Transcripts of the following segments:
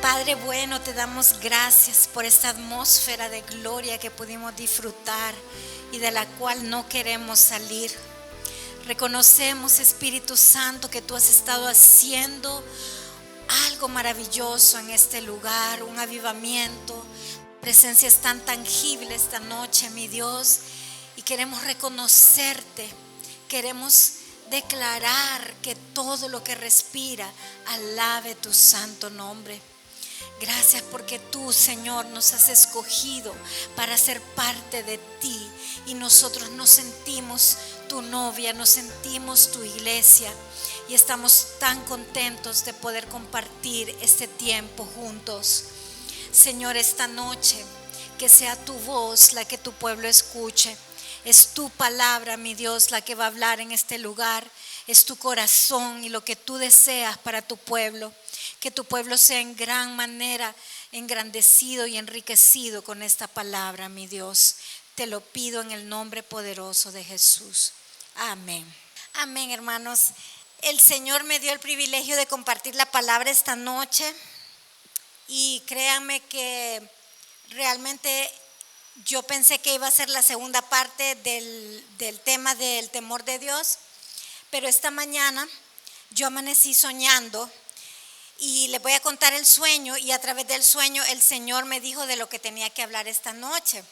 Padre bueno, te damos gracias por esta atmósfera de gloria que pudimos disfrutar y de la cual no queremos salir. Reconocemos, Espíritu Santo, que tú has estado haciendo algo maravilloso en este lugar, un avivamiento. Presencia es tan tangible esta noche, mi Dios, y queremos reconocerte, queremos declarar que todo lo que respira alabe tu santo nombre. Gracias porque tú, Señor, nos has escogido para ser parte de ti y nosotros nos sentimos tu novia, nos sentimos tu iglesia y estamos tan contentos de poder compartir este tiempo juntos. Señor, esta noche que sea tu voz la que tu pueblo escuche. Es tu palabra, mi Dios, la que va a hablar en este lugar. Es tu corazón y lo que tú deseas para tu pueblo. Que tu pueblo sea en gran manera engrandecido y enriquecido con esta palabra, mi Dios. Te lo pido en el nombre poderoso de Jesús. Amén. Amén, hermanos. El Señor me dio el privilegio de compartir la palabra esta noche. Y créanme que realmente yo pensé que iba a ser la segunda parte del tema del temor de Dios. Pero esta mañana yo amanecí soñando. Y les voy a contar el sueño y a través del sueño el Señor me dijo de lo que tenía que hablar esta noche.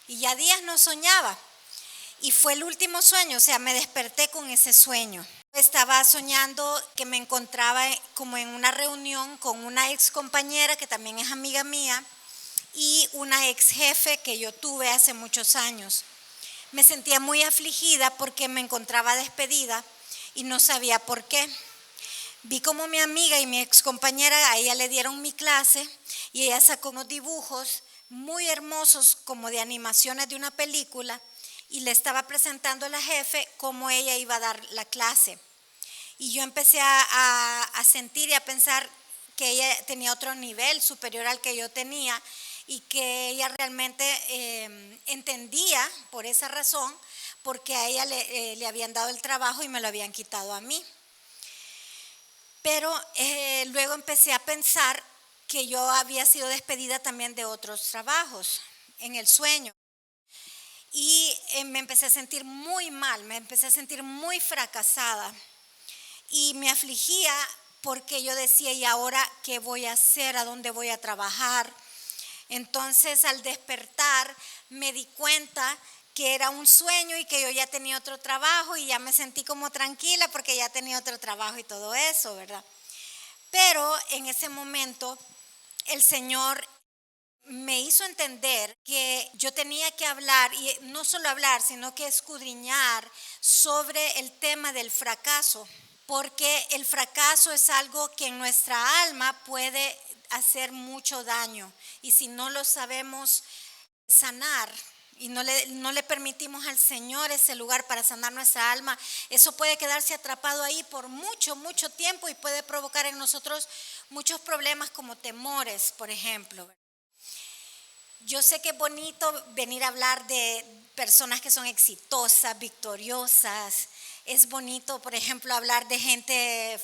Y ya días no soñaba. Y fue el último sueño, o sea, me desperté con ese sueño. Estaba soñando que me encontraba como en una reunión con una ex compañera que también es amiga mía y una ex jefe que yo tuve hace muchos años. Me sentía muy afligida porque me encontraba despedida y no sabía por qué. Vi como mi amiga y mi ex compañera, a ella le dieron mi clase y ella sacó unos dibujos muy hermosos como de animaciones de una película y le estaba presentando a la jefe cómo ella iba a dar la clase. Y yo empecé a sentir y a pensar que ella tenía otro nivel superior al que yo tenía y que ella realmente entendía por esa razón porque a ella le habían dado el trabajo y me lo habían quitado a mí. Pero luego empecé a pensar que yo había sido despedida también de otros trabajos en el sueño. Y me empecé a sentir muy mal, me empecé a sentir muy fracasada. Y me afligía porque yo decía, ¿y ahora qué voy a hacer? ¿A dónde voy a trabajar? Entonces al despertar me di cuenta que era un sueño y que yo ya tenía otro trabajo y ya me sentí como tranquila porque ya tenía otro trabajo y todo eso, ¿verdad? Pero en ese momento el Señor me hizo entender que yo tenía que hablar, y no solo hablar, sino que escudriñar sobre el tema del fracaso, porque el fracaso es algo que en nuestra alma puede hacer mucho daño y si no lo sabemos sanar y no le permitimos al Señor ese lugar para sanar nuestra alma, eso puede quedarse atrapado ahí por mucho, mucho tiempo y puede provocar en nosotros muchos problemas como temores, por ejemplo. Yo sé que es bonito venir a hablar de personas que son exitosas, victoriosas. Es bonito, por ejemplo, hablar de gente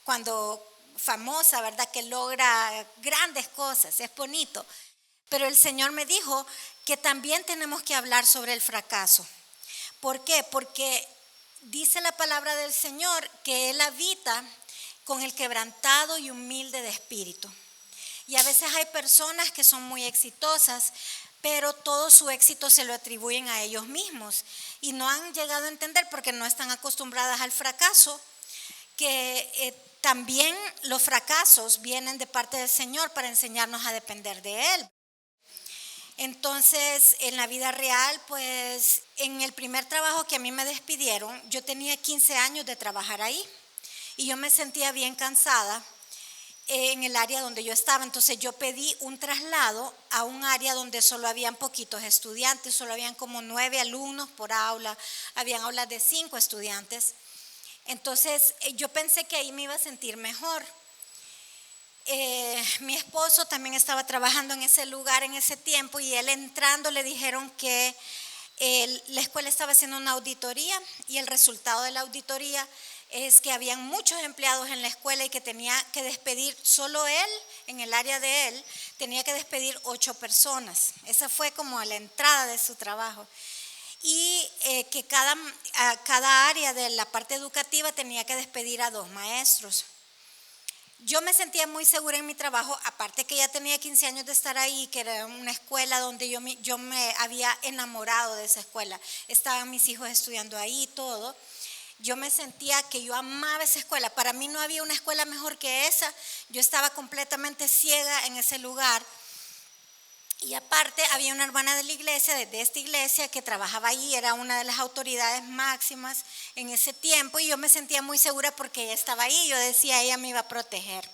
cuando famosa, ¿verdad? Que logra grandes cosas. Es bonito. Pero el Señor me dijo que también tenemos que hablar sobre el fracaso. ¿Por qué? Porque dice la palabra del Señor que Él habita con el quebrantado y humilde de espíritu. Y a veces hay personas que son muy exitosas, pero todo su éxito se lo atribuyen a ellos mismos y no han llegado a entender porque no están acostumbradas al fracaso, que también los fracasos vienen de parte del Señor para enseñarnos a depender de Él. Entonces, en la vida real, pues en el primer trabajo que a mí me despidieron, yo tenía 15 años de trabajar ahí y yo me sentía bien cansada en el área donde yo estaba. Entonces yo pedí un traslado a un área donde solo habían poquitos estudiantes, solo habían como 9 alumnos por aula, habían aulas de 5 estudiantes. Entonces yo pensé que ahí me iba a sentir mejor. Mi esposo también estaba trabajando en ese lugar en ese tiempo y él entrando le dijeron que la escuela estaba haciendo una auditoría y el resultado de la auditoría es que habían muchos empleados en la escuela y que tenía que despedir, solo él, en el área de él, tenía que despedir 8 personas. Esa fue como la entrada de su trabajo. Y que cada área de la parte educativa tenía que despedir a 2 maestros. Yo me sentía muy segura en mi trabajo, aparte que ya tenía 15 años de estar ahí, que era una escuela donde yo me había enamorado de esa escuela. Estaban mis hijos estudiando ahí y todo. Yo me sentía que yo amaba esa escuela. Para mí no había una escuela mejor que esa. Yo estaba completamente ciega en ese lugar. Y aparte había una hermana de la iglesia, de esta iglesia, que trabajaba ahí, era una de las autoridades máximas en ese tiempo, y yo me sentía muy segura porque ella estaba ahí. Yo decía, ella me iba a proteger.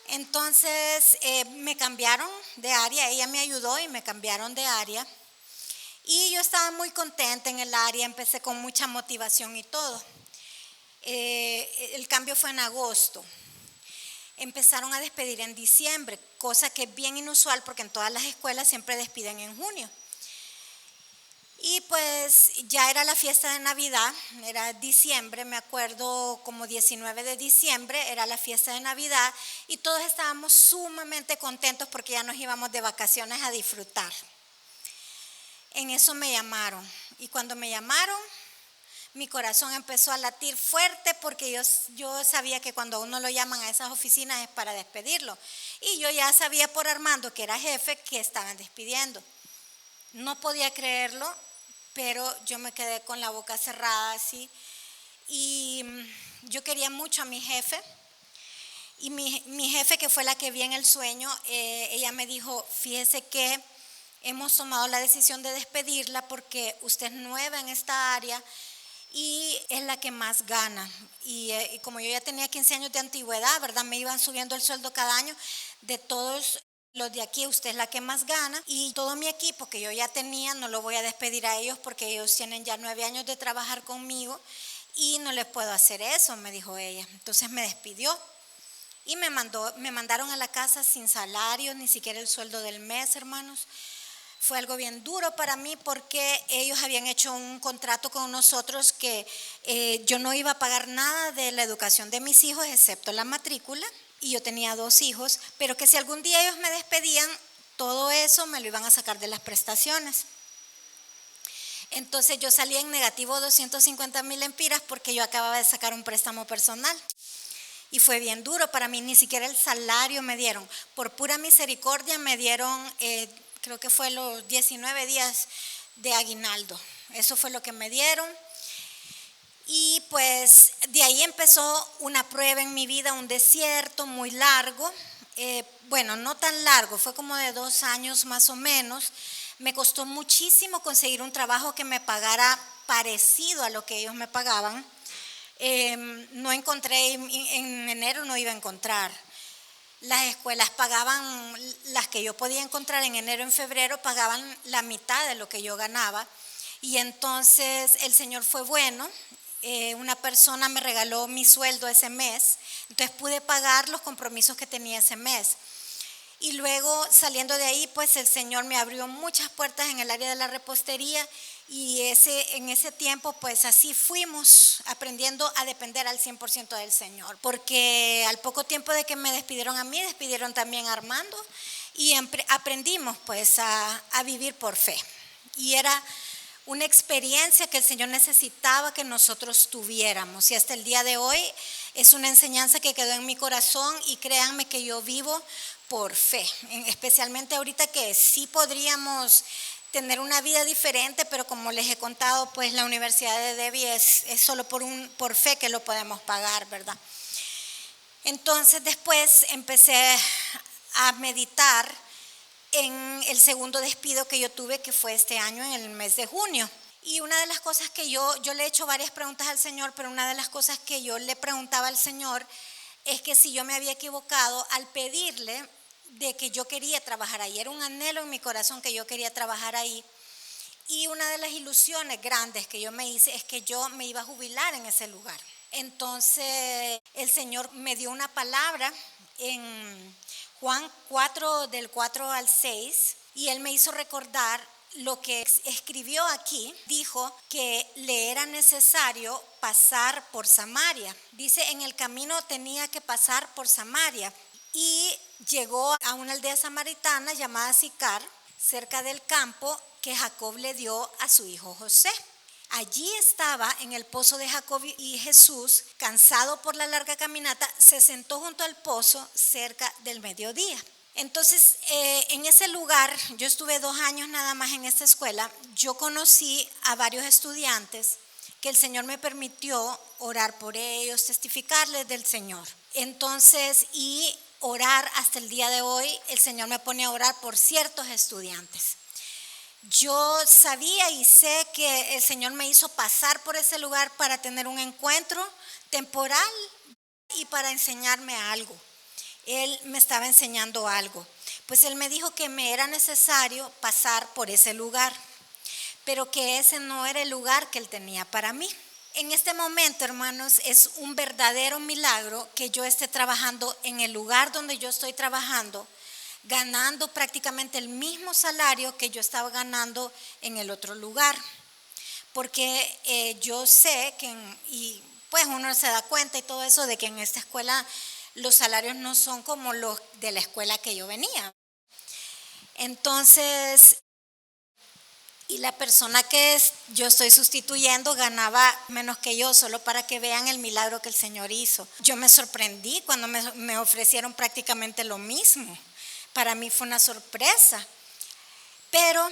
Entonces me cambiaron de área, ella me ayudó y me cambiaron de área. Y yo estaba muy contenta en el área, empecé con mucha motivación y todo. El cambio fue en agosto. Empezaron a despedir en diciembre, cosa que es bien inusual porque en todas las escuelas siempre despiden en junio. Y pues ya era la fiesta de Navidad, era diciembre, me acuerdo como 19 de diciembre, era la fiesta de Navidad y todos estábamos sumamente contentos porque ya nos íbamos de vacaciones a disfrutar. En eso me llamaron y cuando me llamaron, mi corazón empezó a latir fuerte porque yo sabía que cuando a uno lo llaman a esas oficinas es para despedirlo. Y yo ya sabía por Armando, que era jefe, que estaban despidiendo. No podía creerlo, pero yo me quedé con la boca cerrada así. Y yo quería mucho a mi jefe. Y mi jefe, que fue la que vi en el sueño, ella me dijo, fíjese que hemos tomado la decisión de despedirla porque usted es nueva en esta área y es la que más gana. Y como yo ya tenía 15 años de antigüedad, ¿verdad? Me iban subiendo el sueldo cada año. De todos los de aquí, usted es la que más gana. Y todo mi equipo que yo ya tenía, no lo voy a despedir a ellos porque ellos tienen ya 9 años de trabajar conmigo y no les puedo hacer eso, me dijo ella. Entonces me despidió y me mandaron a la casa sin salario, ni siquiera el sueldo del mes, hermanos. Fue algo bien duro para mí porque ellos habían hecho un contrato con nosotros que yo no iba a pagar nada de la educación de mis hijos excepto la matrícula, y yo tenía 2 hijos, pero que si algún día ellos me despedían, todo eso me lo iban a sacar de las prestaciones. Entonces yo salí en negativo 250,000 lempiras porque yo acababa de sacar un préstamo personal. Y fue bien duro para mí, ni siquiera el salario me dieron. Por pura misericordia me dieron, creo que fue los 19 días de aguinaldo. Eso fue lo que me dieron. Y pues de ahí empezó una prueba en mi vida, un desierto muy largo. Bueno, no tan largo, fue como de 2 años más o menos. Me costó muchísimo conseguir un trabajo que me pagara parecido a lo que ellos me pagaban. No encontré, en enero no iba a encontrar. Las escuelas pagaban, las que yo podía encontrar en enero, en febrero, pagaban la mitad de lo que yo ganaba. Y entonces el Señor fue bueno. Una persona me regaló mi sueldo ese mes, entonces pude pagar los compromisos que tenía ese mes. Y luego saliendo de ahí, pues el Señor me abrió muchas puertas en el área de la repostería. Y en ese tiempo, pues así fuimos aprendiendo a depender al 100% del Señor. Porque al poco tiempo de que me despidieron a mí, despidieron también a Armando. Y aprendimos pues a vivir por fe. Y era una experiencia que el Señor necesitaba que nosotros tuviéramos. Y hasta el día de hoy es una enseñanza que quedó en mi corazón. Y créanme que yo vivo por fe. Especialmente ahorita que sí podríamos tener una vida diferente, pero como les he contado, pues la Universidad de Debbie es solo por fe que lo podemos pagar, ¿verdad? Entonces después empecé a meditar en el segundo despido que yo tuve, que fue este año en el mes de junio. Y una de las cosas que yo le he hecho varias preguntas al Señor, pero una de las cosas que yo le preguntaba al Señor es que si yo me había equivocado al pedirle de que yo quería trabajar ahí. Era un anhelo en mi corazón que yo quería trabajar ahí. Y una de las ilusiones grandes que yo me hice es que yo me iba a jubilar en ese lugar. Entonces el Señor me dio una palabra en Juan 4, del 4 al 6, y Él me hizo recordar lo que escribió aquí, dijo que le era necesario pasar por Samaria. Dice, en el camino tenía que pasar por Samaria y llegó a una aldea samaritana llamada Sicar, cerca del campo que Jacob le dio a su hijo José. Allí estaba en el pozo de Jacob y Jesús, cansado por la larga caminata, se sentó junto al pozo cerca del mediodía. Entonces, en ese lugar, yo estuve 2 años nada más en esta escuela, yo conocí a varios estudiantes que el Señor me permitió orar por ellos, testificarles del Señor. Entonces, y orar hasta el día de hoy, el Señor me pone a orar por ciertos estudiantes. Yo sabía y sé que el Señor me hizo pasar por ese lugar para tener un encuentro temporal y para enseñarme algo. Él me estaba enseñando algo. Pues Él me dijo que me era necesario pasar por ese lugar, pero que ese no era el lugar que Él tenía para mí. En este momento, hermanos, es un verdadero milagro que yo esté trabajando en el lugar donde yo estoy trabajando, ganando prácticamente el mismo salario que yo estaba ganando en el otro lugar. Porque yo sé que, y pues uno se da cuenta y todo eso, de que en esta escuela los salarios no son como los de la escuela que yo venía. Entonces, y la persona que yo estoy sustituyendo ganaba menos que yo, solo para que vean el milagro que el Señor hizo. Yo me sorprendí cuando me ofrecieron prácticamente lo mismo. Para mí fue una sorpresa. Pero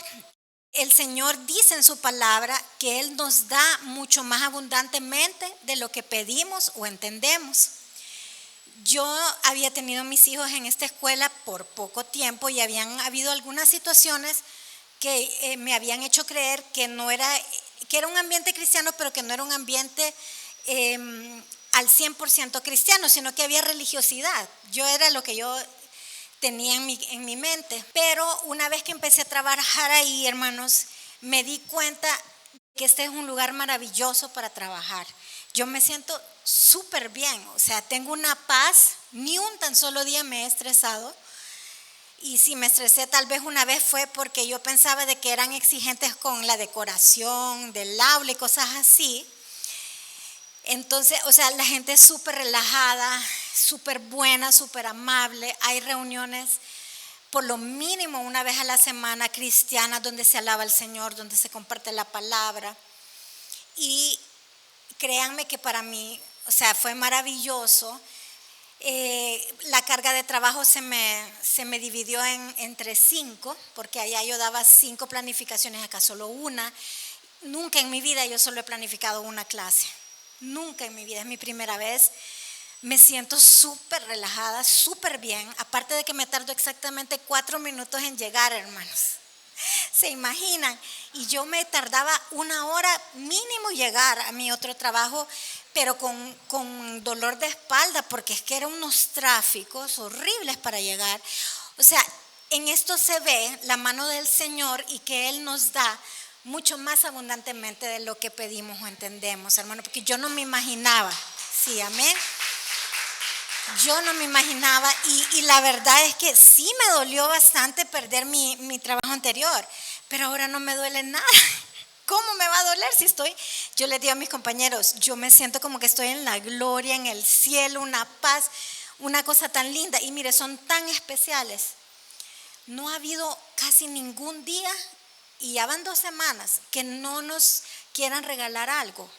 el Señor dice en su palabra que Él nos da mucho más abundantemente de lo que pedimos o entendemos. Yo había tenido mis hijos en esta escuela por poco tiempo y habían habido algunas situaciones que me habían hecho creer que era un ambiente cristiano, pero que no era un ambiente al 100% cristiano, sino que había religiosidad. Yo era lo que yo tenía en mi mente. Pero una vez que empecé a trabajar ahí, hermanos, me di cuenta que este es un lugar maravilloso para trabajar. Yo me siento súper bien, o sea, tengo una paz, ni un tan solo día me he estresado. Y si me estresé tal vez una vez fue porque yo pensaba de que eran exigentes con la decoración del aula y cosas así. Entonces, o sea, la gente es súper relajada, súper buena, súper amable. Hay reuniones por lo mínimo una vez a la semana cristianas donde se alaba al Señor, donde se comparte la palabra. Y créanme que para mí, o sea, fue maravilloso. La carga de trabajo se me dividió entre 5, porque allá yo daba 5 planificaciones, acá solo una. Nunca en mi vida yo solo he planificado una clase. Nunca en mi vida, es mi primera vez. Me siento súper relajada, súper bien. Aparte de que me tardo exactamente 4 minutos en llegar, hermanos. ¿Se imaginan? Y yo me tardaba 1 hora mínimo llegar a mi otro trabajo, pero con dolor de espalda, porque es que eran unos tráficos horribles para llegar. O sea, en esto se ve la mano del Señor y que Él nos da mucho más abundantemente de lo que pedimos o entendemos, hermano, porque yo no me imaginaba, sí, amén. Yo no me imaginaba y la verdad es que sí me dolió bastante perder mi trabajo anterior, pero ahora no me duele nada. ¿Cómo me va a doler si yo les digo a mis compañeros, yo me siento como que estoy en la gloria, en el cielo, una paz, una cosa tan linda. Y mire, son tan especiales. No ha habido casi ningún día, y ya van 2 semanas, que no nos quieran regalar algo.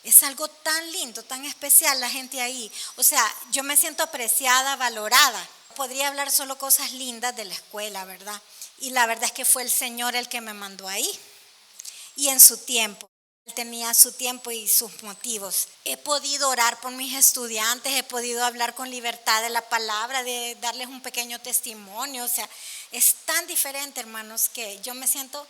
Es algo tan lindo, tan especial la gente ahí. O sea, yo me siento apreciada, valorada. Podría hablar solo cosas lindas de la escuela, ¿verdad? Y la verdad es que fue el Señor el que me mandó ahí. Y en su tiempo. Él tenía su tiempo y sus motivos. He podido orar por mis estudiantes, he podido hablar con libertad de la palabra, de darles un pequeño testimonio. O sea, es tan diferente, hermanos, que yo me siento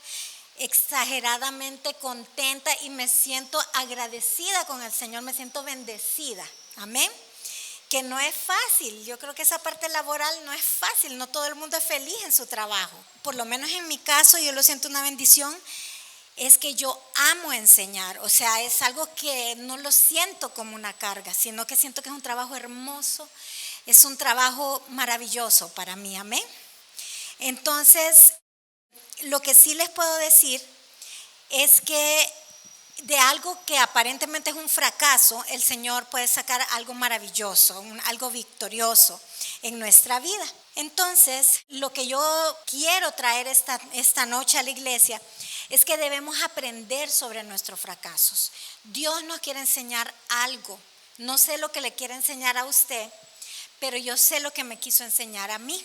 exageradamente contenta y me siento agradecida con el Señor, me siento bendecida, amén, que no es fácil. Yo creo que esa parte laboral no es fácil, no todo el mundo es feliz en su trabajo. Por lo menos en mi caso yo lo siento una bendición, es que yo amo enseñar, o sea, es algo que no lo siento como una carga, sino que siento que es un trabajo hermoso, es un trabajo maravilloso para mí, amén. Entonces, lo que sí les puedo decir es que de algo que aparentemente es un fracaso, el Señor puede sacar algo maravilloso, algo victorioso en nuestra vida. Entonces, lo que yo quiero traer esta noche a la iglesia es que debemos aprender sobre nuestros fracasos. Dios nos quiere enseñar algo. No sé lo que le quiere enseñar a usted, pero yo sé lo que me quiso enseñar a mí.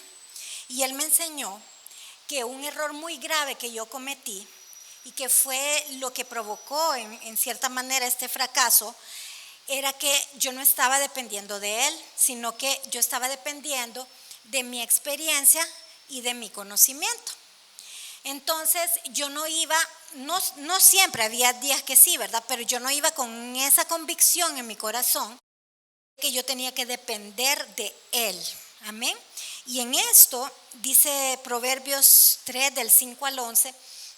Y Él me enseñó que un error muy grave que yo cometí y que fue lo que provocó en cierta manera este fracaso, era que yo no estaba dependiendo de Él, sino que yo estaba dependiendo de mi experiencia y de mi conocimiento. Entonces yo no iba, no siempre, había días que sí, ¿verdad? Pero yo no iba con esa convicción en mi corazón que yo tenía que depender de Él. Amén. Y en esto, dice Proverbios 3 del 5 al 11,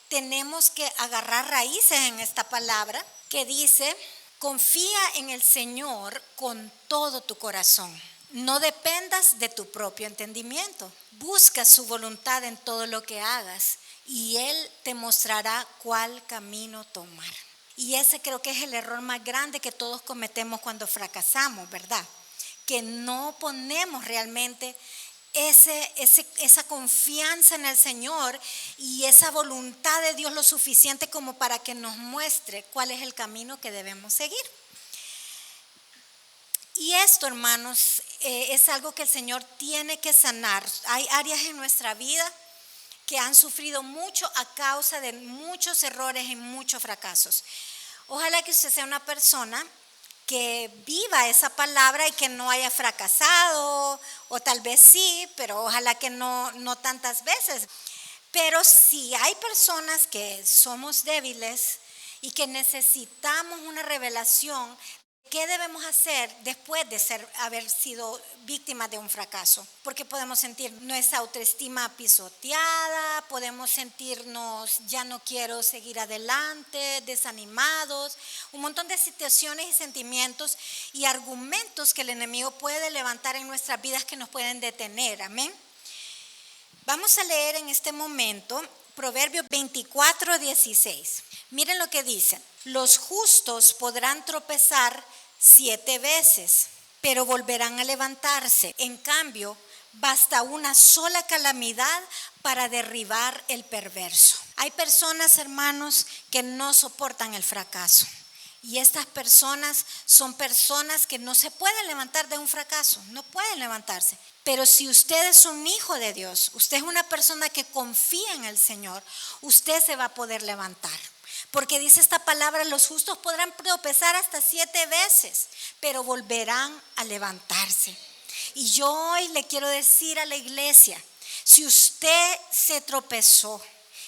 tenemos que agarrar raíces en esta palabra que dice: confía en el Señor con todo tu corazón. No dependas de tu propio entendimiento. Busca su voluntad en todo lo que hagas y Él te mostrará cuál camino tomar. Y ese creo que es el error más grande que todos cometemos cuando fracasamos, ¿verdad? Que no ponemos realmente esa confianza en el Señor y esa voluntad de Dios lo suficiente como para que nos muestre cuál es el camino que debemos seguir. Y esto, hermanos, es algo que el Señor tiene que sanar. Hay áreas en nuestra vida que han sufrido mucho a causa de muchos errores y muchos fracasos. Ojalá que usted sea una persona que viva esa palabra y que no haya fracasado, o tal vez sí, pero ojalá que no tantas veces. Pero sí hay personas que somos débiles y que necesitamos una revelación. ¿Qué debemos hacer después de haber sido víctimas de un fracaso? Porque podemos sentir nuestra autoestima pisoteada, podemos sentirnos ya no quiero seguir adelante, desanimados, un montón de situaciones y sentimientos y argumentos que el enemigo puede levantar en nuestras vidas que nos pueden detener. Amén. Vamos a leer en este momento Proverbios 24:16. Miren lo que dice: los justos podrán tropezar 7 veces, pero volverán a levantarse. En cambio, basta una sola calamidad para derribar el perverso. Hay personas, hermanos, que no soportan el fracaso. Y estas personas son personas que no se pueden levantar de un fracaso, no pueden levantarse. Pero si usted es un hijo de Dios, usted es una persona que confía en el Señor, usted se va a poder levantar. Porque dice esta palabra: los justos podrán tropezar hasta 7 veces, pero volverán a levantarse. Y yo hoy le quiero decir a la iglesia: si usted se tropezó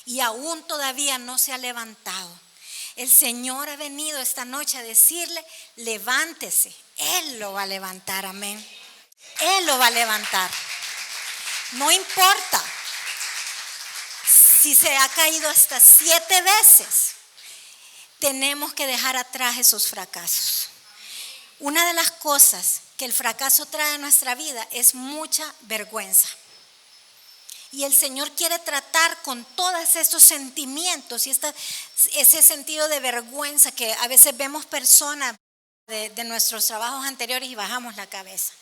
y aún todavía no se ha levantado, el Señor ha venido esta noche a decirle: levántese. Él lo va a levantar, amén. Él lo va a levantar. No importa si se ha caído hasta 7 veces. Tenemos que dejar atrás esos fracasos. Una de las cosas que el fracaso trae a nuestra vida es mucha vergüenza. Y el Señor quiere tratar con todos estos sentimientos y ese sentido de vergüenza que a veces vemos personas de nuestros trabajos anteriores y bajamos la cabeza.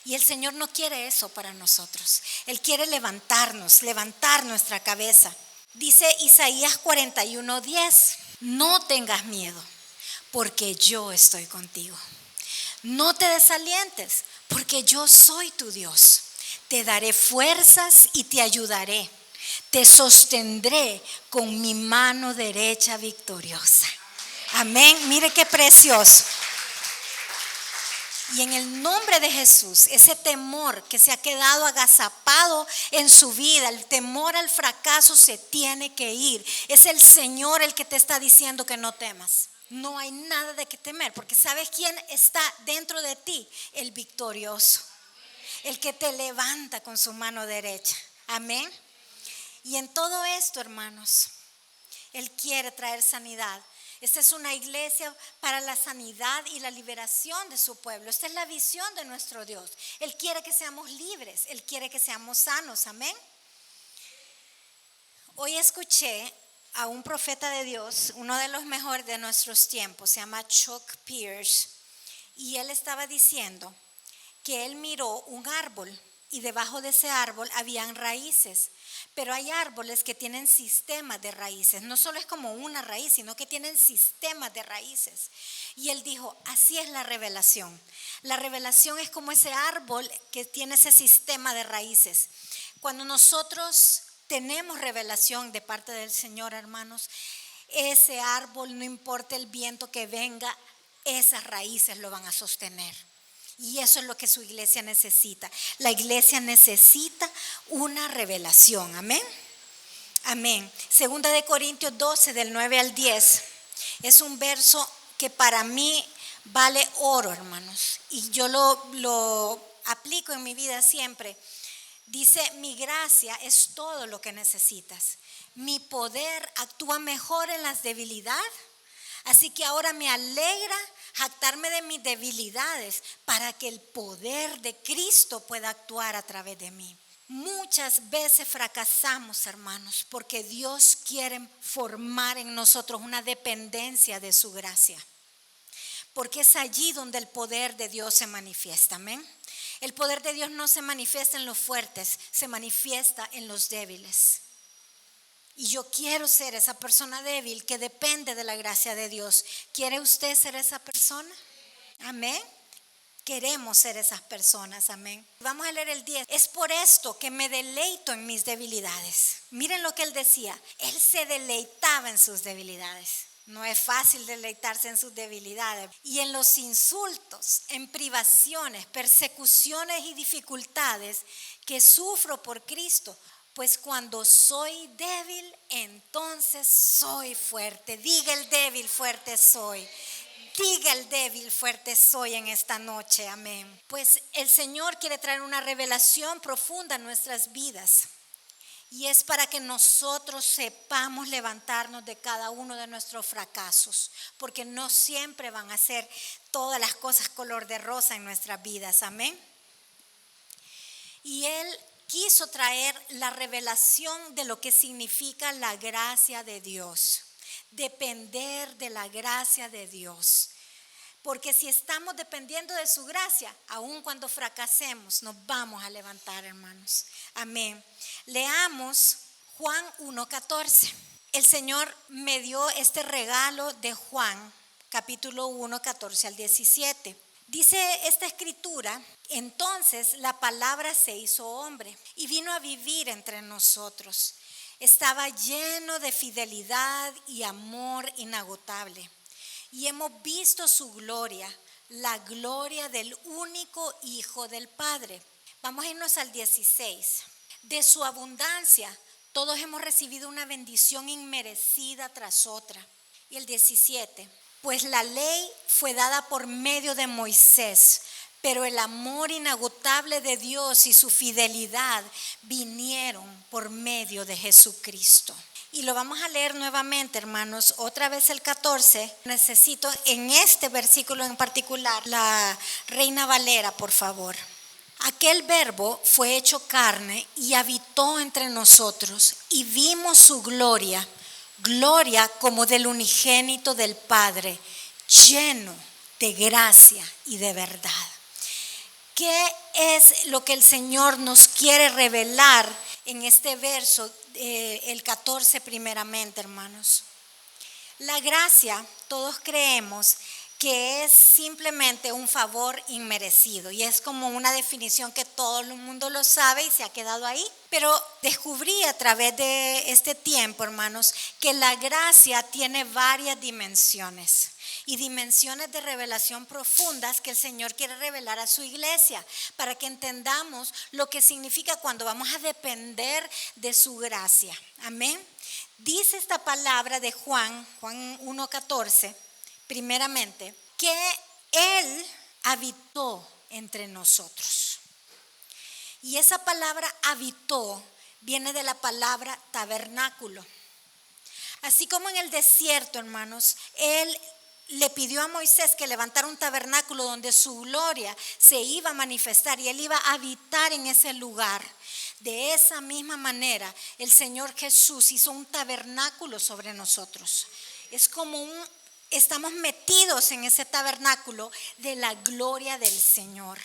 Y el Señor no quiere eso para nosotros. Él quiere levantar nuestra cabeza. Dice Isaías 41:10: no tengas miedo, porque yo estoy contigo. No te desalientes, porque yo soy tu Dios. Te daré fuerzas y te ayudaré. Te sostendré con mi mano derecha victoriosa. Amén. Mire qué precioso. Y en el nombre de Jesús, ese temor que se ha quedado agazapado en su vida, el temor al fracaso, se tiene que ir. Es el Señor el que te está diciendo que no temas. No hay nada de qué temer, porque ¿sabes quién está dentro de ti? El victorioso, el que te levanta con su mano derecha. Amén. Y en todo esto, hermanos, Él quiere traer sanidad. Esta es una iglesia para la sanidad y la liberación de su pueblo. Esta es la visión de nuestro Dios. Él quiere que seamos libres. Él quiere que seamos sanos. Amén. Hoy escuché a un profeta de Dios, uno de los mejores de nuestros tiempos, se llama Chuck Pierce, y él estaba diciendo que él miró un árbol y debajo de ese árbol habían raíces, pero hay árboles que tienen sistemas de raíces, no solo es como una raíz, sino que tienen sistemas de raíces. Y él dijo, así es la revelación. La revelación es como ese árbol que tiene ese sistema de raíces. Cuando nosotros tenemos revelación de parte del Señor, hermanos, ese árbol, no importa el viento que venga, esas raíces lo van a sostener. Y eso es lo que su iglesia necesita. La iglesia necesita una revelación. Amén. Amén. Segunda de Corintios 12, del 9 al 10. Es un verso que para mí vale oro, hermanos. Y yo lo aplico en mi vida siempre. Dice, mi gracia es todo lo que necesitas. Mi poder actúa mejor en las debilidades. Así que ahora me alegra jactarme de mis debilidades para que el poder de Cristo pueda actuar a través de mí. Muchas veces fracasamos, hermanos, porque Dios quiere formar en nosotros una dependencia de su gracia. Porque es allí donde el poder de Dios se manifiesta. Amén. El poder de Dios no se manifiesta en los fuertes, se manifiesta en los débiles. Y yo quiero ser esa persona débil que depende de la gracia de Dios. ¿Quiere usted ser esa persona? Amén. Queremos ser esas personas, amén. Vamos a leer el 10. Es por esto que me deleito en mis debilidades. Miren lo que él decía. Él se deleitaba en sus debilidades. No es fácil deleitarse en sus debilidades. Y en los insultos, en privaciones, persecuciones y dificultades que sufro por Cristo. Pues cuando soy débil, entonces soy fuerte. Diga el débil, fuerte soy. Diga el débil, fuerte soy en esta noche, amén. Pues el Señor quiere traer una revelación profunda en nuestras vidas. Y es para que nosotros sepamos levantarnos de cada uno de nuestros fracasos. Porque no siempre van a ser todas las cosas color de rosa en nuestras vidas, amén. Y Él quiso traer la revelación de lo que significa la gracia de Dios. Depender de la gracia de Dios. Porque si estamos dependiendo de su gracia, aun cuando fracasemos, nos vamos a levantar, hermanos. Amén. Leamos Juan 1:14. El Señor me dio este regalo de Juan, capítulo 1, 14 al 17. Dice esta escritura, entonces la palabra se hizo hombre y vino a vivir entre nosotros. Estaba lleno de fidelidad y amor inagotable. Y hemos visto su gloria, la gloria del único Hijo del Padre. Vamos a irnos al 16. De su abundancia, todos hemos recibido una bendición inmerecida tras otra. Y el 17. Pues la ley fue dada por medio de Moisés, pero el amor inagotable de Dios y su fidelidad vinieron por medio de Jesucristo. Y lo vamos a leer nuevamente, hermanos, otra vez el 14. Necesito en este versículo en particular la Reina Valera, por favor. Aquel verbo fue hecho carne y habitó entre nosotros y vimos su gloria, gloria como del unigénito del Padre, lleno de gracia y de verdad. ¿Qué es lo que el Señor nos quiere revelar en este verso, el 14 primeramente, hermanos? La gracia, todos creemos que es simplemente un favor inmerecido y es como una definición que todo el mundo lo sabe y se ha quedado ahí. Pero descubrí a través de este tiempo, hermanos, que la gracia tiene varias dimensiones. Y dimensiones de revelación profundas que el Señor quiere revelar a su iglesia para que entendamos lo que significa cuando vamos a depender de su gracia. Amén. Dice esta palabra de Juan 1:14, primeramente, que Él habitó entre nosotros. Y esa palabra habitó viene de la palabra tabernáculo. Así como en el desierto, hermanos, Él le pidió a Moisés que levantara un tabernáculo donde su gloria se iba a manifestar y él iba a habitar en ese lugar. De esa misma manera, el Señor Jesús hizo un tabernáculo sobre nosotros. Es como estamos metidos en ese tabernáculo de la gloria del Señor.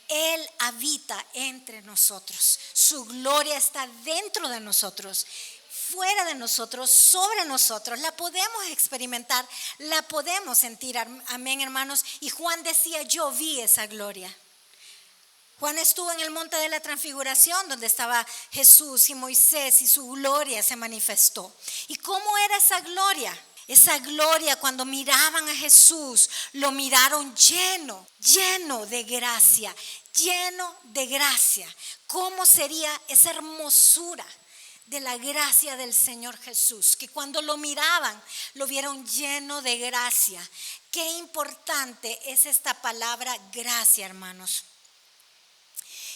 Él habita entre nosotros. Su gloria está dentro de nosotros, fuera de nosotros, sobre nosotros. La podemos experimentar, la podemos sentir. Amén, hermanos. Y Juan decía, yo vi esa gloria. Juan estuvo en el monte de la transfiguración donde estaba Jesús y Moisés y su gloria se manifestó. ¿Y cómo era esa gloria? Esa gloria, cuando miraban a Jesús, lo miraron lleno de gracia, lleno de gracia. ¿Cómo sería esa hermosura de la gracia del Señor Jesús? Que cuando lo miraban, lo vieron lleno de gracia. Qué importante es esta palabra gracia, hermanos.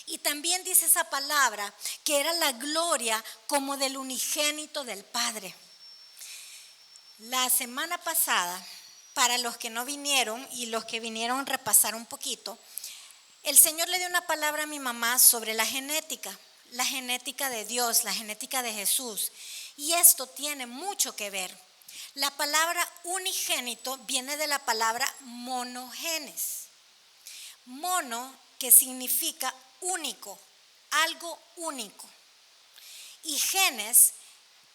Y también dice esa palabra que era la gloria como del unigénito del Padre. La semana pasada, para los que no vinieron y los que vinieron a repasar un poquito, el Señor le dio una palabra a mi mamá sobre la genética de Dios, la genética de Jesús. Y esto tiene mucho que ver. La palabra unigénito viene de la palabra monogenes. Mono, que significa único, algo único. Y genes,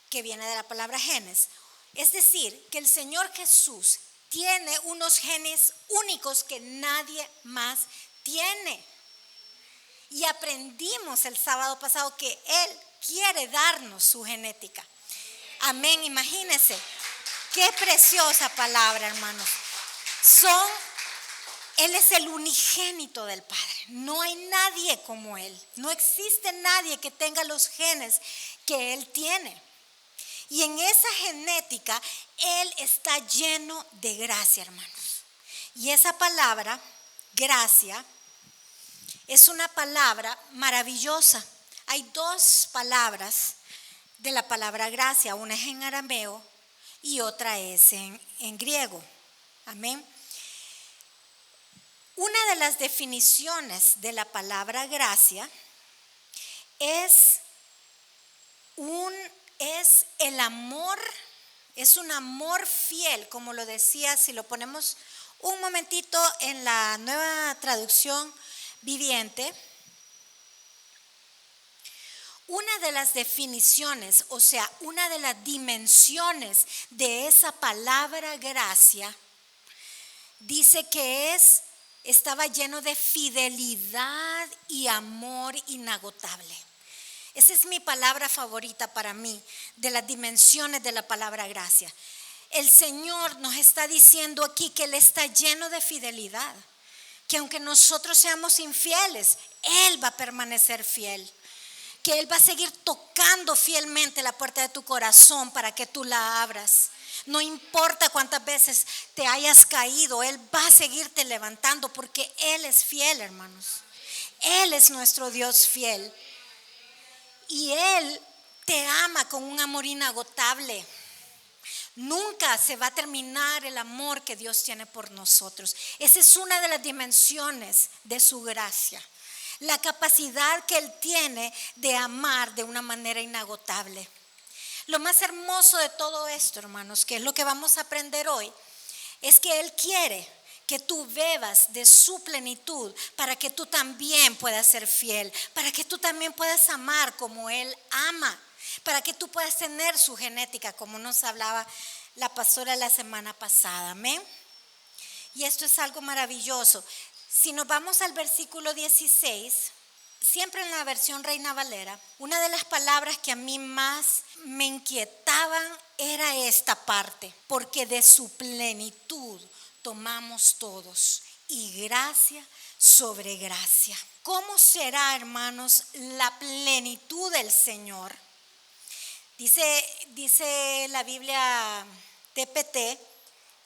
que viene de la palabra genes. Es decir, que el Señor Jesús tiene unos genes únicos que nadie más tiene. Y aprendimos el sábado pasado que Él quiere darnos su genética. Amén, imagínense. Qué preciosa palabra, hermanos. Él es el unigénito del Padre. No hay nadie como Él. No existe nadie que tenga los genes que Él tiene. Y en esa genética, Él está lleno de gracia, hermanos. Y esa palabra, gracia, es una palabra maravillosa. Hay dos palabras de la palabra gracia. Una es en arameo y otra es en griego. Amén. Una de las definiciones de la palabra gracia es el amor, es un amor fiel, como lo decía, si lo ponemos un momentito en la Nueva Traducción Viviente. Una de las definiciones, o sea, una de las dimensiones de esa palabra gracia, dice que estaba lleno de fidelidad y amor inagotable. Esa es mi palabra favorita para mí, de las dimensiones de la palabra gracia. El Señor nos está diciendo aquí que Él está lleno de fidelidad, que aunque nosotros seamos infieles, Él va a permanecer fiel, que Él va a seguir tocando fielmente la puerta de tu corazón para que tú la abras. No importa cuántas veces te hayas caído, Él va a seguirte levantando porque Él es fiel, hermanos. Él es nuestro Dios fiel. Y Él te ama con un amor inagotable. Nunca se va a terminar el amor que Dios tiene por nosotros. Esa es una de las dimensiones de su gracia. La capacidad que Él tiene de amar de una manera inagotable. Lo más hermoso de todo esto, hermanos, que es lo que vamos a aprender hoy, es que Él quiere que tú bebas de su plenitud para que tú también puedas ser fiel, para que tú también puedas amar como Él ama, para que tú puedas tener su genética, como nos hablaba la pastora la semana pasada. Amén. Y esto es algo maravilloso. Si nos vamos al versículo 16, siempre en la versión Reina Valera, una de las palabras que a mí más me inquietaban era esta parte, porque de su plenitud tomamos todos y gracia sobre gracia. ¿Cómo será, hermanos, la plenitud del Señor? Dice la Biblia TPT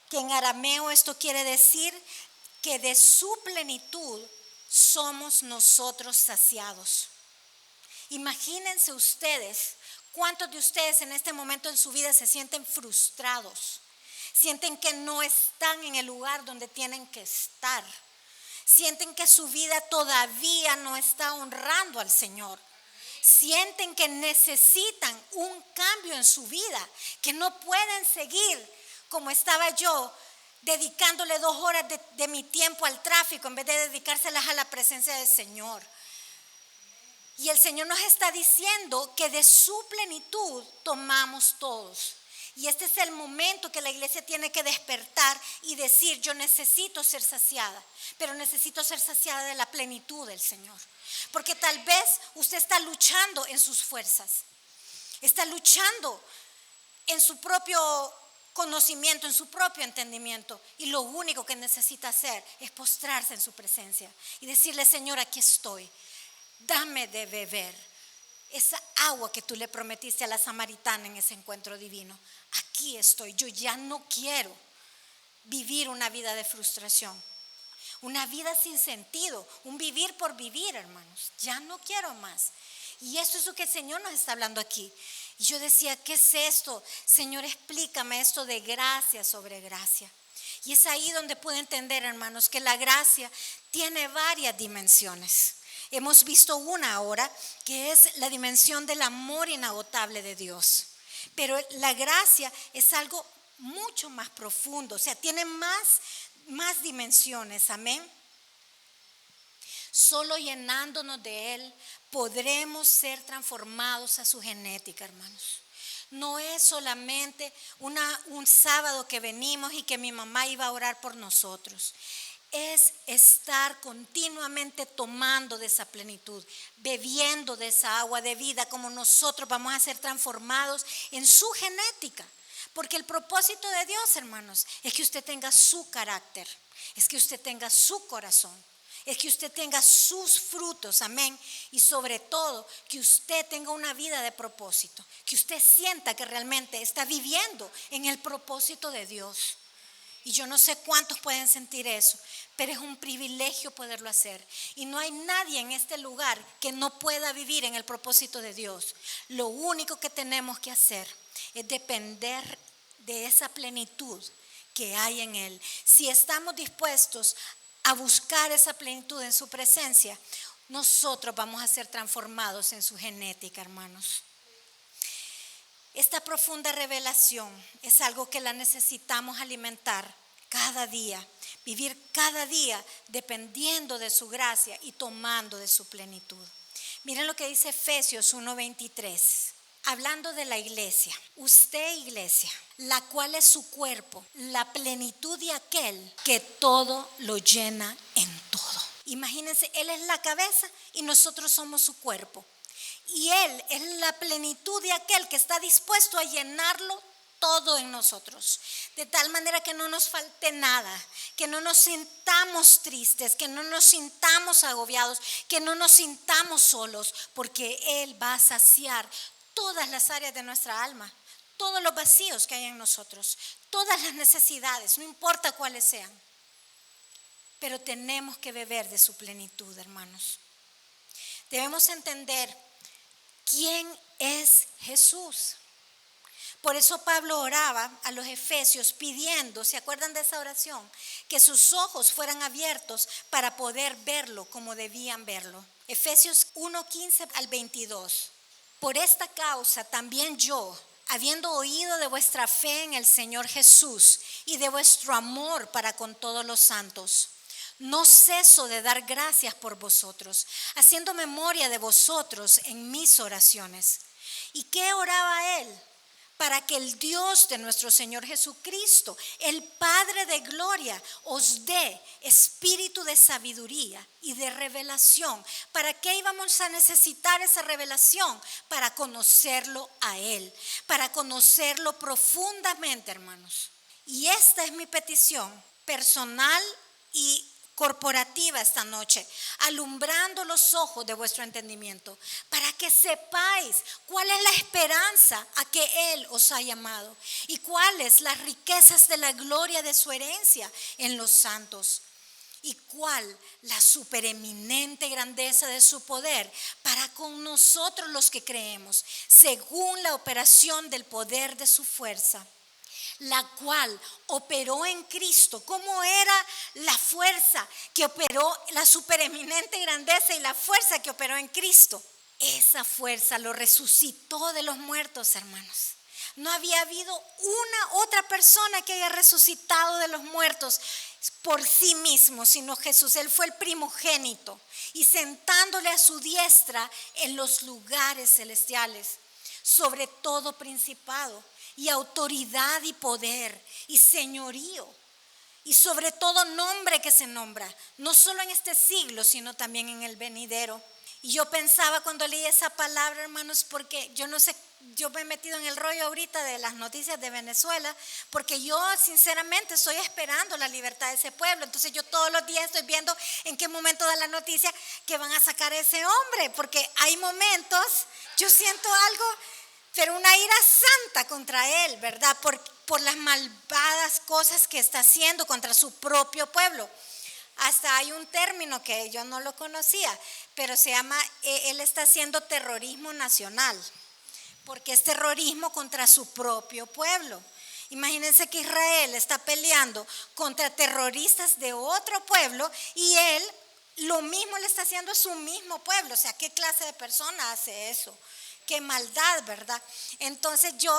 que en arameo esto quiere decir que de su plenitud somos nosotros saciados. Imagínense ustedes, ¿cuántos de ustedes en este momento en su vida se sienten frustrados? Sienten que no están en el lugar donde tienen que estar. Sienten que su vida todavía no está honrando al Señor. Sienten que necesitan un cambio en su vida, que no pueden seguir como estaba yo, dedicándole 2 horas de mi tiempo al tráfico en vez de dedicárselas a la presencia del Señor. Y el Señor nos está diciendo que de su plenitud tomamos todos. Y este es el momento que la iglesia tiene que despertar y decir: yo necesito ser saciada, pero necesito ser saciada de la plenitud del Señor. Porque tal vez usted está luchando en sus fuerzas, está luchando en su propio conocimiento, en su propio entendimiento, y lo único que necesita hacer es postrarse en su presencia y decirle: Señor, aquí estoy, dame de beber esa agua que tú le prometiste a la samaritana en ese encuentro divino. Aquí estoy, yo ya no quiero vivir una vida de frustración, una vida sin sentido, un vivir por vivir, hermanos. Ya no quiero más. Y eso es lo que el Señor nos está hablando aquí. Y yo decía: ¿qué es esto? Señor, explícame esto de gracia sobre gracia. Y es ahí donde puedo entender, hermanos, que la gracia tiene varias dimensiones. Hemos visto una ahora, que es la dimensión del amor inagotable de Dios. Pero la gracia es algo mucho más profundo, o sea, tiene más dimensiones, amén. Solo llenándonos de Él podremos ser transformados a su genética, hermanos. No es solamente un sábado que venimos y que mi mamá iba a orar por nosotros. Es estar continuamente tomando de esa plenitud, bebiendo de esa agua de vida, como nosotros vamos a ser transformados en su genética. Porque el propósito de Dios, hermanos, es que usted tenga su carácter, es que usted tenga su corazón, es que usted tenga sus frutos, amén. Y sobre todo, que usted tenga una vida de propósito, que usted sienta que realmente está viviendo en el propósito de Dios. Y yo no sé cuántos pueden sentir eso, pero es un privilegio poderlo hacer. Y no hay nadie en este lugar que no pueda vivir en el propósito de Dios. Lo único que tenemos que hacer es depender de esa plenitud que hay en Él. Si estamos dispuestos a buscar esa plenitud en su presencia, nosotros vamos a ser transformados en su genética, hermanos. Esta profunda revelación es algo que la necesitamos alimentar cada día, vivir cada día dependiendo de su gracia y tomando de su plenitud. Miren lo que dice Efesios 1:23, hablando de la iglesia. Usted, iglesia, la cual es su cuerpo, la plenitud de aquel que todo lo llena en todo. Imagínense, Él es la cabeza y nosotros somos su cuerpo. Y Él es la plenitud de aquel que está dispuesto a llenarlo todo en nosotros, de tal manera que no nos falte nada, que no nos sintamos tristes, que no nos sintamos agobiados, que no nos sintamos solos, porque Él va a saciar todas las áreas de nuestra alma, todos los vacíos que hay en nosotros, todas las necesidades, no importa cuáles sean. Pero tenemos que beber de su plenitud, hermanos. Debemos entender quién es Jesús. Por eso Pablo oraba a los efesios pidiendo, ¿se acuerdan de esa oración? Que sus ojos fueran abiertos para poder verlo como debían verlo. Efesios 1:15 al 22. Por esta causa también yo, habiendo oído de vuestra fe en el Señor Jesús y de vuestro amor para con todos los santos, no ceso de dar gracias por vosotros, haciendo memoria de vosotros en mis oraciones. ¿Y qué oraba él? Para que el Dios de nuestro Señor Jesucristo, el Padre de gloria, os dé espíritu de sabiduría y de revelación. ¿Para qué íbamos a necesitar esa revelación? Para conocerlo a Él, para conocerlo profundamente, hermanos. Y esta es mi petición personal y corporativa esta noche, alumbrando los ojos de vuestro entendimiento, para que sepáis cuál es la esperanza a que Él os ha llamado y cuáles las riquezas de la gloria de su herencia en los santos, y cuál la supereminente grandeza de su poder para con nosotros los que creemos, según la operación del poder de su fuerza, la cual operó en Cristo. ¿Cómo era la fuerza que operó, la supereminente grandeza y la fuerza que operó en Cristo? Esa fuerza lo resucitó de los muertos, hermanos. No había habido una otra persona que haya resucitado de los muertos por sí mismo, sino Jesús. Él fue el primogénito y sentándole a su diestra en los lugares celestiales, sobre todo principado y autoridad y poder y señorío y sobre todo nombre que se nombra, no solo en este siglo, sino también en el venidero. Y yo pensaba cuando leí esa palabra, hermanos, porque yo no sé, yo me he metido en el rollo ahorita de las noticias de Venezuela, porque yo sinceramente estoy esperando la libertad de ese pueblo. Entonces yo todos los días estoy viendo en qué momento da la noticia que van a sacar a ese hombre, porque hay momentos, yo siento algo, pero una ira santa contra él, ¿verdad? Por las malvadas cosas que está haciendo contra su propio pueblo. Hasta hay un término que yo no lo conocía, pero se llama, él está haciendo terrorismo nacional, porque es terrorismo contra su propio pueblo. Imagínense que Israel está peleando contra terroristas de otro pueblo y él lo mismo le está haciendo a su mismo pueblo. O sea, ¿qué clase de persona hace eso? Qué maldad, ¿verdad? Entonces yo,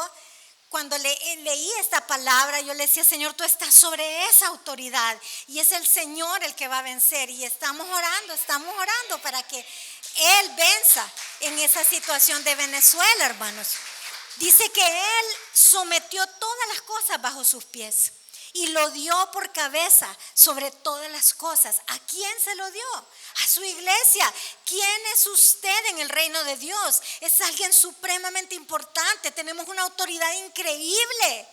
cuando leí esta palabra, yo le decía, Señor, tú estás sobre esa autoridad y es el Señor el que va a vencer. Y estamos orando para que Él venza en esa situación de Venezuela, hermanos. Dice que Él sometió todas las cosas bajo sus pies y lo dio por cabeza sobre todas las cosas. ¿A quién se lo dio? A su iglesia. ¿Quién es usted en el reino de Dios? Es alguien supremamente importante. Tenemos una autoridad increíble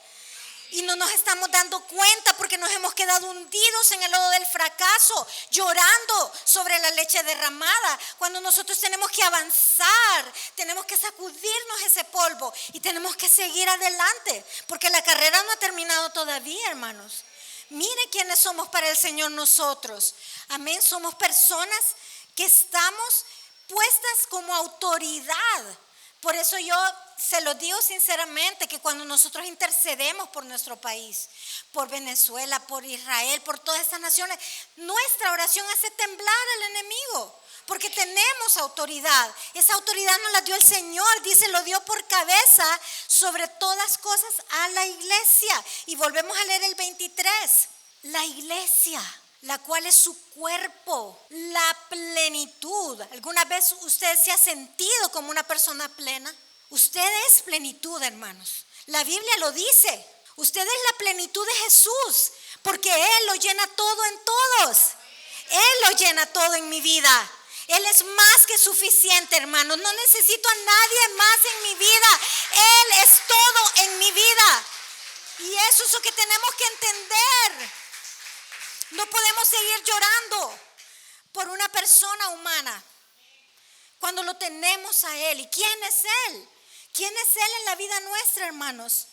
y no nos estamos dando cuenta porque nos hemos quedado hundidos en el lodo del fracaso, llorando sobre la leche derramada, cuando nosotros tenemos que avanzar, tenemos que sacudirnos ese polvo y tenemos que seguir adelante, porque la carrera no ha terminado todavía, hermanos. Mire quiénes somos para el Señor nosotros. Amén. Somos personas que estamos puestas como autoridad. Por eso yo se lo digo sinceramente, que cuando nosotros intercedemos por nuestro país, por Venezuela, por Israel, por todas estas naciones, nuestra oración hace temblar al enemigo, porque tenemos autoridad. Esa autoridad nos la dio el Señor, dice, lo dio por cabeza sobre todas cosas a la iglesia. Y volvemos a leer el 23, la iglesia, la cual es su cuerpo, la plenitud. ¿Alguna vez usted se ha sentido como una persona plena? Usted es plenitud, hermanos. La Biblia lo dice. Usted es la plenitud de Jesús, porque Él lo llena todo en todos. Él lo llena todo en mi vida. Él es más que suficiente, hermanos. No necesito a nadie más en mi vida. Él es todo en mi vida. Y eso es lo que tenemos que entender. No podemos seguir llorando por una persona humana cuando lo tenemos a Él. ¿Y quién es Él? ¿Quién es Él en la vida nuestra, hermanos?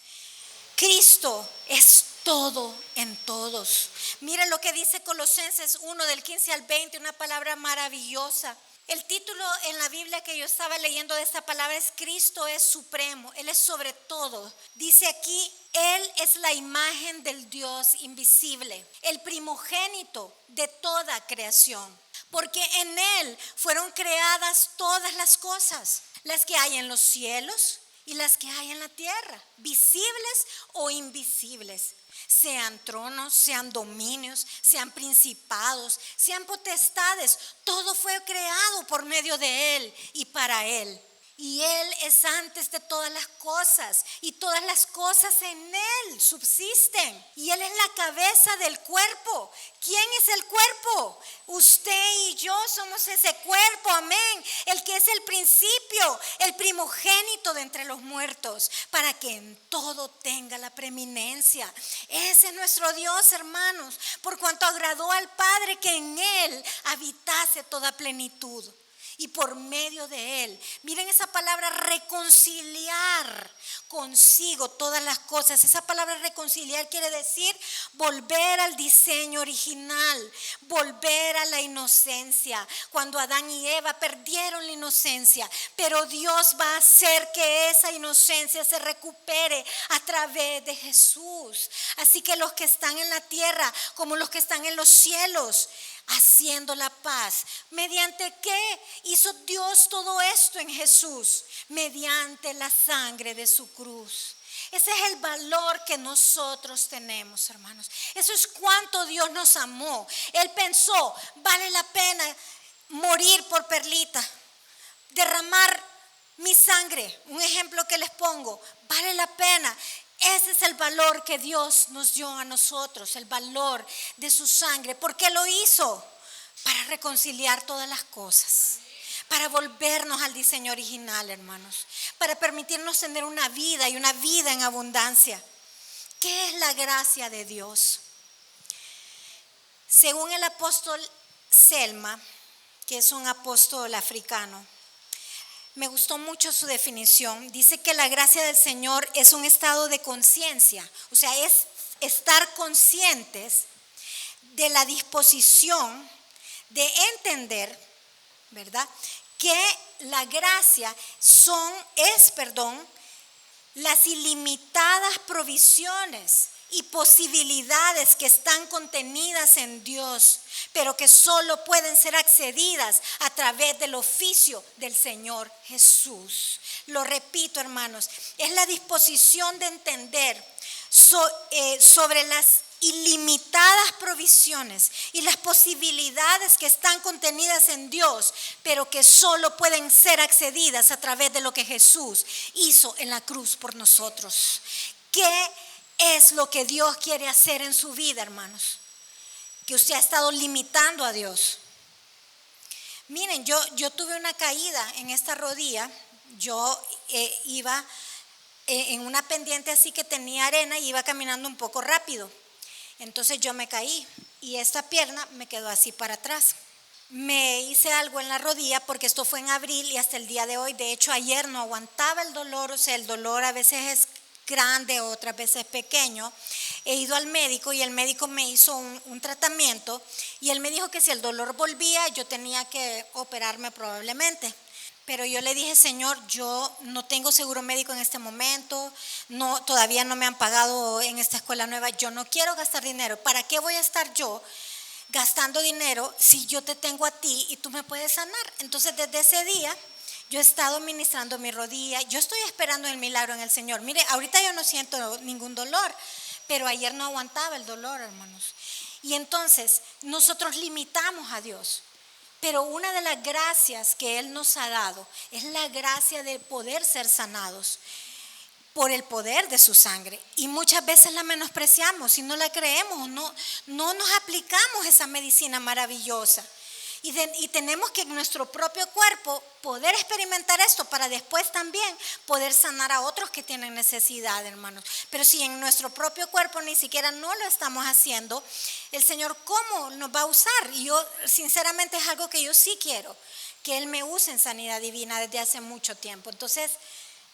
Cristo es todo en todos. Miren lo que dice Colosenses 1 del 15 al 20, una palabra maravillosa. El título en la Biblia que yo estaba leyendo de esta palabra es Cristo es supremo, Él es sobre todo. Dice aquí, Él es la imagen del Dios invisible, el primogénito de toda creación. Porque en Él fueron creadas todas las cosas, las que hay en los cielos y las que hay en la tierra, visibles o invisibles. Sean tronos, sean dominios, sean principados, sean potestades, todo fue creado por medio de Él y para Él. Y Él es antes de todas las cosas y todas las cosas en Él subsisten. Y Él es la cabeza del cuerpo. ¿Quién es el cuerpo? Usted y yo somos ese cuerpo, amén. El que es el principio, el primogénito de entre los muertos, para que en todo tenga la preeminencia. Ese es nuestro Dios, hermanos, por cuanto agradó al Padre que en Él habitase toda plenitud. y por medio de Él. Miren esa palabra reconciliar consigo todas las cosas. Esa palabra reconciliar quiere decir volver al diseño original, volver a la inocencia. Cuando Adán y Eva perdieron la inocencia, pero Dios va a hacer que esa inocencia se recupere a través de Jesús. Así que los que están en la tierra como los que están en los cielos, haciendo la paz. ¿Mediante qué hizo Dios todo esto en Jesús? Mediante la sangre de su cruz. Ese es el valor que nosotros tenemos, hermanos. Eso es cuánto Dios nos amó. Él pensó, vale la pena morir por Perlita, derramar mi sangre. Un ejemplo que les pongo, vale la pena. Ese es el valor que Dios nos dio a nosotros, el valor de su sangre. ¿Por qué lo hizo? Para reconciliar todas las cosas, para volvernos al diseño original, hermanos, para permitirnos tener una vida y una vida en abundancia. ¿Qué es la gracia de Dios? Según el apóstol Selma, que es un apóstol africano, me gustó mucho su definición. Dice que la gracia del Señor es un estado de conciencia, o sea, es estar conscientes de la disposición de entender, ¿verdad?, que la gracia es las ilimitadas provisiones y posibilidades que están contenidas en Dios, pero que solo pueden ser accedidas a través del oficio del Señor Jesús. Lo repito, hermanos, es la disposición de entender sobre las ilimitadas provisiones y las posibilidades que están contenidas en Dios, pero que solo pueden ser accedidas a través de lo que Jesús hizo en la cruz por nosotros. ¿Qué es lo que Dios quiere hacer en su vida, hermanos? Que usted ha estado limitando a Dios. Miren, yo tuve una caída en esta rodilla. Yo iba en una pendiente así que tenía arena y iba caminando un poco rápido. Entonces yo me caí y esta pierna me quedó así para atrás. Me hice algo en la rodilla porque esto fue en abril y hasta el día de hoy, de hecho ayer no aguantaba el dolor. O sea, el dolor a veces es grande, otras veces pequeño. He ido al médico y el médico me hizo un tratamiento y él me dijo que si el dolor volvía yo tenía que operarme probablemente. Pero yo le dije, Señor, yo no tengo seguro médico en este momento, todavía no me han pagado en esta escuela nueva, yo no quiero gastar dinero. ¿Para qué voy a estar yo gastando dinero si yo te tengo a ti y tú me puedes sanar? Entonces desde ese día yo he estado ministrando mi rodilla, yo estoy esperando el milagro en el Señor. Mire, ahorita yo no siento ningún dolor, pero ayer no aguantaba el dolor, hermanos. Y entonces nosotros limitamos a Dios. Pero una de las gracias que Él nos ha dado es la gracia de poder ser sanados por el poder de su sangre. Y muchas veces la menospreciamos y no la creemos, no nos aplicamos esa medicina maravillosa. Y tenemos que en nuestro propio cuerpo poder experimentar esto para después también poder sanar a otros que tienen necesidad, hermanos. Pero si en nuestro propio cuerpo ni siquiera no lo estamos haciendo, el Señor ¿cómo nos va a usar? Y yo sinceramente es algo que yo sí quiero, que Él me use en sanidad divina desde hace mucho tiempo. Entonces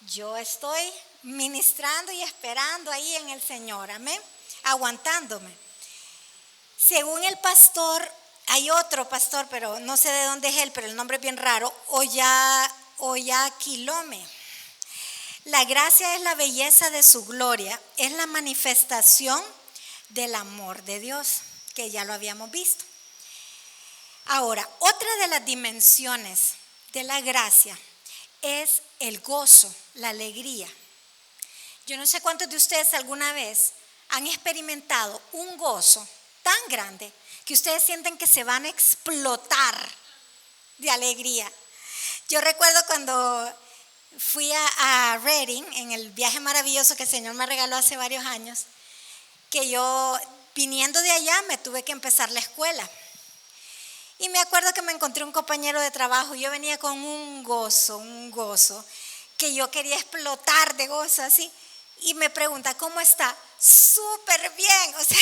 yo estoy ministrando y esperando ahí en el Señor, amén, aguantándome. Según el pastor, hay otro pastor, pero no sé de dónde es él, pero el nombre es bien raro, Oyakhilome. La gracia es la belleza de su gloria, es la manifestación del amor de Dios, que ya lo habíamos visto. Ahora, otra de las dimensiones de la gracia es el gozo, la alegría. Yo no sé cuántos de ustedes alguna vez han experimentado un gozo tan grande que ustedes sienten que se van a explotar de alegría. Yo recuerdo cuando fui a Reading, en el viaje maravilloso que el Señor me regaló hace varios años, que yo viniendo de allá me tuve que empezar la escuela. Y me acuerdo que me encontré un compañero de trabajo, yo venía con un gozo, que yo quería explotar de gozo así. Y me pregunta, ¿cómo está? Súper bien, o sea,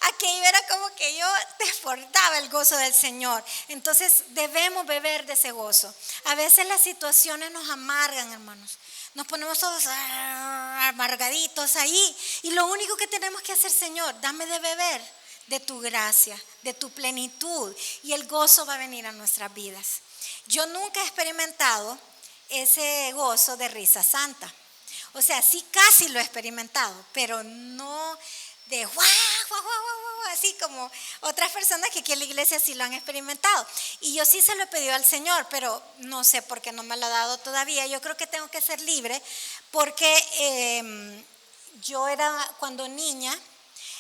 aquello era como que yo desbordaba el gozo del Señor. Entonces debemos beber de ese gozo. A veces las situaciones nos amargan, hermanos. Nos ponemos todos amargaditos ahí. Y lo único que tenemos que hacer, Señor, dame de beber de tu gracia, de tu plenitud. Y el gozo va a venir a nuestras vidas. Yo nunca he experimentado ese gozo de risa santa. O sea, sí casi lo he experimentado, pero no de guau, guau, guau, guau, así como otras personas que aquí en la iglesia sí lo han experimentado. Y yo sí se lo he pedido al Señor, pero no sé por qué no me lo ha dado todavía. Yo creo que tengo que ser libre porque yo era, cuando niña,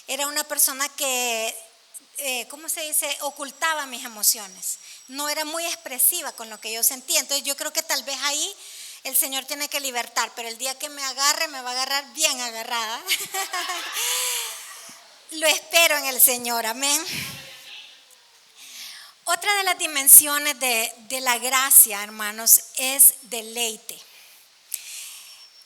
era una persona que, ¿cómo se dice?, ocultaba mis emociones. No era muy expresiva con lo que yo sentía. Entonces yo creo que tal vez ahí el Señor tiene que libertar, pero el día que me agarre, me va a agarrar bien agarrada. Lo espero en el Señor, amén. Otra de las dimensiones de la gracia, hermanos, es deleite.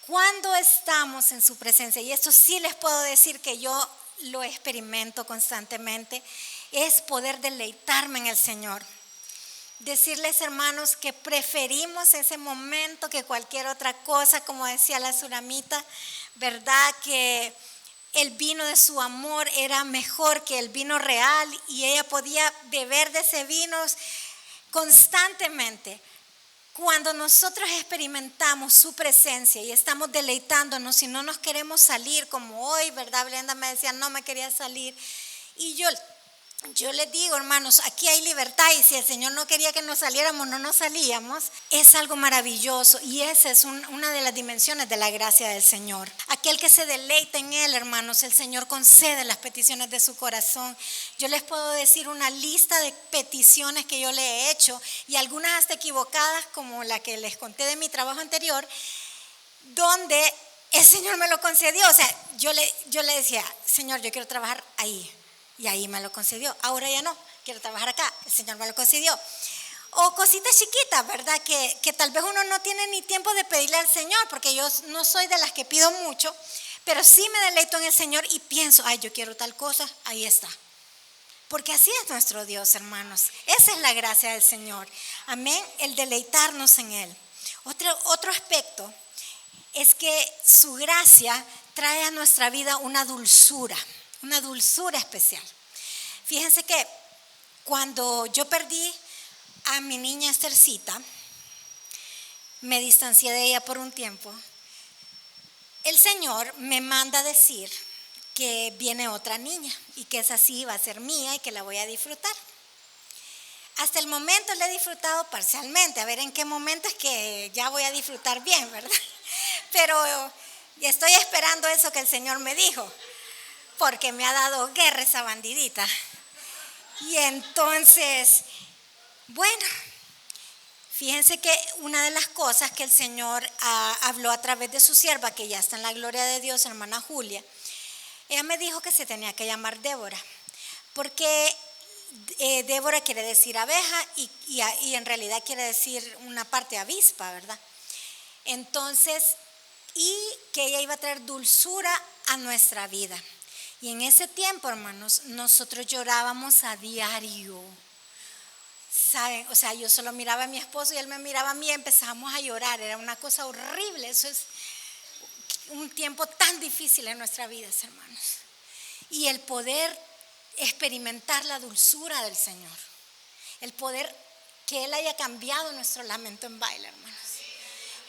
Cuando estamos en su presencia, y esto sí les puedo decir que yo lo experimento constantemente, es poder deleitarme en el Señor. Decirles, hermanos, que preferimos ese momento que cualquier otra cosa, como decía la Sulamita, ¿verdad? Que el vino de su amor era mejor que el vino real y ella podía beber de ese vino constantemente. Cuando nosotros experimentamos su presencia y estamos deleitándonos y no nos queremos salir, como hoy, ¿verdad? Brenda me decía, no me quería salir. Y yo les digo, hermanos, aquí hay libertad y si el Señor no quería que nos saliéramos, no nos salíamos. Es algo maravilloso y esa es una de las dimensiones de la gracia del Señor. Aquel que se deleita en Él, hermanos, el Señor concede las peticiones de su corazón. Yo les puedo decir una lista de peticiones que yo le he hecho y algunas hasta equivocadas, como la que les conté de mi trabajo anterior, donde el Señor me lo concedió. O sea, yo le decía, Señor, yo quiero trabajar ahí. Y ahí me lo concedió. Ahora ya no, quiero trabajar acá, el Señor me lo concedió. O cositas chiquitas, ¿verdad? Que tal vez uno no tiene ni tiempo de pedirle al Señor, porque yo no soy de las que pido mucho, pero sí me deleito en el Señor y pienso, ay, yo quiero tal cosa, ahí está. Porque así es nuestro Dios, hermanos. Esa es la gracia del Señor. Amén, el deleitarnos en Él. Otro aspecto es que su gracia trae a nuestra vida una dulzura especial. Fíjense que cuando yo perdí a mi niña Esthercita, me distancié de ella por un tiempo, el Señor me manda a decir que viene otra niña y que esa sí va a ser mía y que la voy a disfrutar. Hasta el momento la he disfrutado parcialmente, a ver en qué momento es que ya voy a disfrutar bien, ¿verdad? Pero estoy esperando eso que el Señor me dijo, porque me ha dado guerra esa bandidita. Y entonces, bueno, fíjense que una de las cosas que el Señor habló a través de su sierva, que ya está en la gloria de Dios, hermana Julia, ella me dijo que se tenía que llamar Débora, porque Débora quiere decir abeja y en realidad quiere decir una parte avispa, ¿verdad? Entonces, y que ella iba a traer dulzura a nuestra vida. Y en ese tiempo, hermanos, nosotros llorábamos a diario. ¿Saben? O sea, yo solo miraba a mi esposo y él me miraba a mí y empezábamos a llorar. Era una cosa horrible. Eso es un tiempo tan difícil en nuestras vidas, hermanos. Y el poder experimentar la dulzura del Señor. El poder que Él haya cambiado nuestro lamento en baile, hermanos.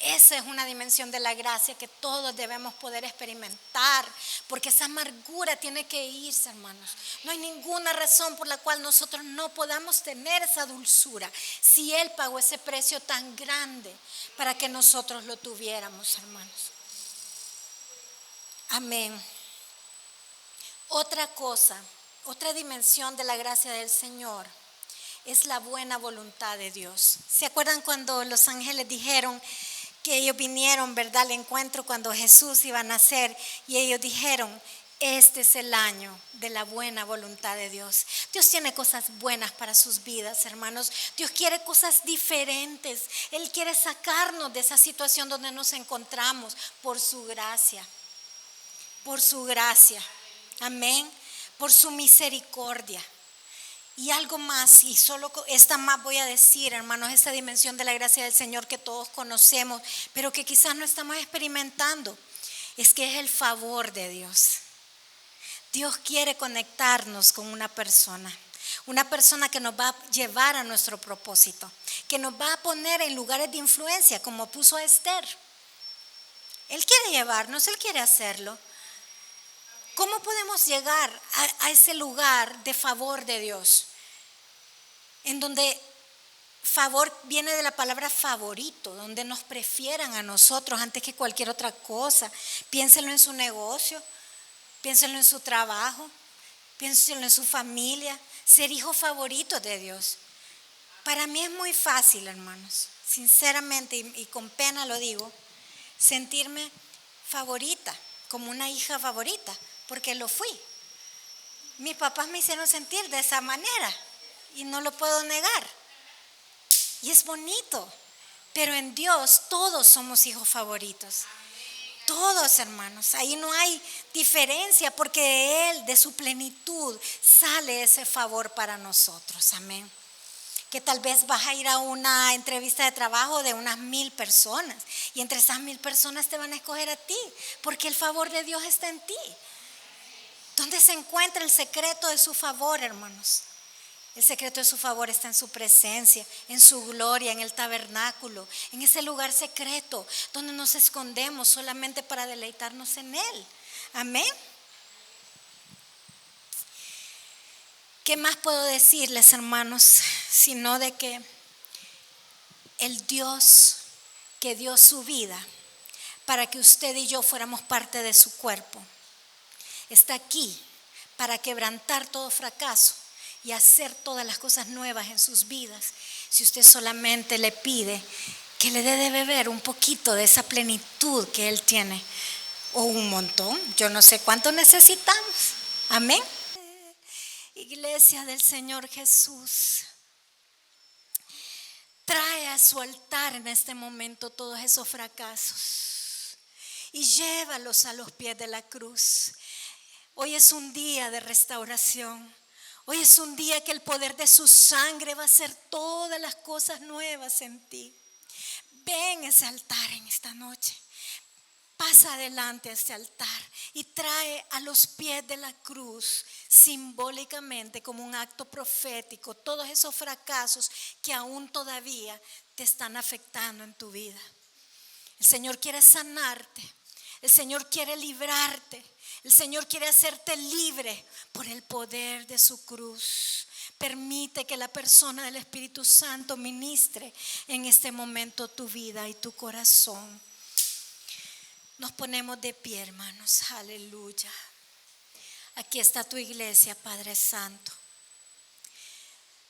Esa es una dimensión de la gracia que todos debemos poder experimentar, porque esa amargura tiene que irse, hermanos. No hay ninguna razón por la cual nosotros no podamos tener esa dulzura, si Él pagó ese precio tan grande para que nosotros lo tuviéramos, hermanos. Amén. Otra cosa, otra dimensión de la gracia del Señor es la buena voluntad de Dios. ¿Se acuerdan cuando los ángeles dijeron que ellos vinieron, ¿verdad?, al encuentro cuando Jesús iba a nacer, y ellos dijeron, este es el año de la buena voluntad de Dios? Dios tiene cosas buenas para sus vidas, hermanos. Dios quiere cosas diferentes. Él quiere sacarnos de esa situación donde nos encontramos por su gracia. Por su gracia. Amén. por su misericordia. Y algo más, y solo esta más voy a decir, hermanos, esta dimensión de la gracia del Señor que todos conocemos, pero que quizás no estamos experimentando, es que es el favor de Dios. Dios quiere conectarnos con una persona que nos va a llevar a nuestro propósito, que nos va a poner en lugares de influencia, como puso a Esther. Él quiere llevarnos, Él quiere hacerlo. ¿Cómo podemos llegar a ese lugar de favor de Dios? En donde favor viene de la palabra favorito, donde nos prefieran a nosotros antes que cualquier otra cosa. Piénsenlo en su negocio, piénsenlo en su trabajo, piénsenlo en su familia. Ser hijos favoritos de Dios. Para mí es muy fácil, hermanos, sinceramente, y con pena lo digo, sentirme favorita, como una hija favorita, porque lo fui. Mis papás me hicieron sentir de esa manera y no lo puedo negar. Y es bonito, pero en Dios todos somos hijos favoritos. Todos, hermanos, ahí no hay diferencia, porque de Él, de su plenitud, sale ese favor para nosotros. Amén. Que tal vez vas a ir a una entrevista de trabajo de unas 1000 personas, y entre esas 1000 personas te van a escoger a ti, porque el favor de Dios está en ti. ¿Dónde se encuentra el secreto de su favor, hermanos? El secreto de su favor está en su presencia, en su gloria, en el tabernáculo, en ese lugar secreto donde nos escondemos solamente para deleitarnos en Él. Amén. ¿Qué más puedo decirles, hermanos? Sino de que el Dios que dio su vida para que usted y yo fuéramos parte de su cuerpo, está aquí para quebrantar todo fracaso y hacer todas las cosas nuevas en sus vidas. Si usted solamente le pide que le dé de beber un poquito de esa plenitud que Él tiene, o un montón, yo no sé cuánto necesitamos. Amén. Iglesia del Señor Jesús, trae a su altar en este momento todos esos fracasos y llévalos a los pies de la cruz. Hoy es un día de restauración. Hoy es un día que el poder de su sangre va a hacer todas las cosas nuevas en ti. Ven a ese altar en esta noche. Pasa adelante a este altar y trae a los pies de la cruz, simbólicamente, como un acto profético, todos esos fracasos que aún todavía te están afectando en tu vida. El Señor quiere sanarte. El Señor quiere librarte. El Señor quiere hacerte libre por el poder de su cruz. Permite que la persona del Espíritu Santo ministre en este momento tu vida y tu corazón. Nos ponemos de pie, hermanos. Aleluya. Aquí está tu iglesia, Padre Santo.